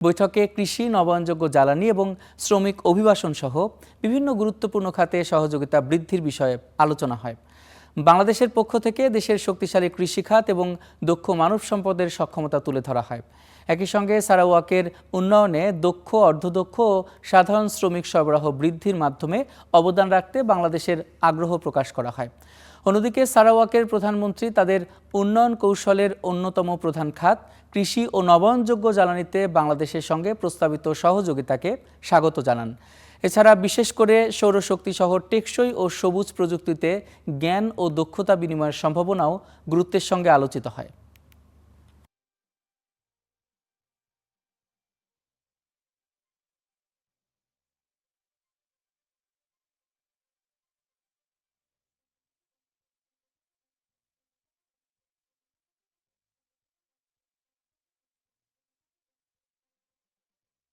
বৈঠকে কৃষি, নবায়নযোগ্য জ্বালানি এবং শ্রমিক অভিবাসন সহ বিভিন্ন গুরুত্বপূর্ণ খাতে সহযোগিতা বৃদ্ধির বিষয়ে আলোচনা হয়। বাংলাদেশের পক্ষ থেকে দেশের শক্তিশালী কৃষি খাত এবং দক্ষ মানব সম্পদের সক্ষমতা তুলে ধরা হয়। একই সঙ্গে সারাওয়াকের উন্নয়নে দক্ষ, অর্ধদক্ষ ও সাধারণ শ্রমিক সরবরাহ বৃদ্ধির মাধ্যমে অবদান রাখতে বাংলাদেশের আগ্রহ প্রকাশ করা হয়। অন্যদিকে সারাওয়াকের প্রধানমন্ত্রী তাদের উন্নয়ন কৌশলের অন্যতম প্রধান খাত কৃষি ও নবায়নযোগ্য জ্বালানিতে বাংলাদেশের সঙ্গে প্রস্তাবিত সহযোগিতাকে স্বাগত জানান। এছাড়া বিশেষ করে সৌরশক্তি সহ টেকসই ও সবুজ প্রযুক্তিতে জ্ঞান ও দক্ষতা বিনিময়ের সম্ভাবনাও গুরুত্বের সঙ্গে আলোচিত হয়।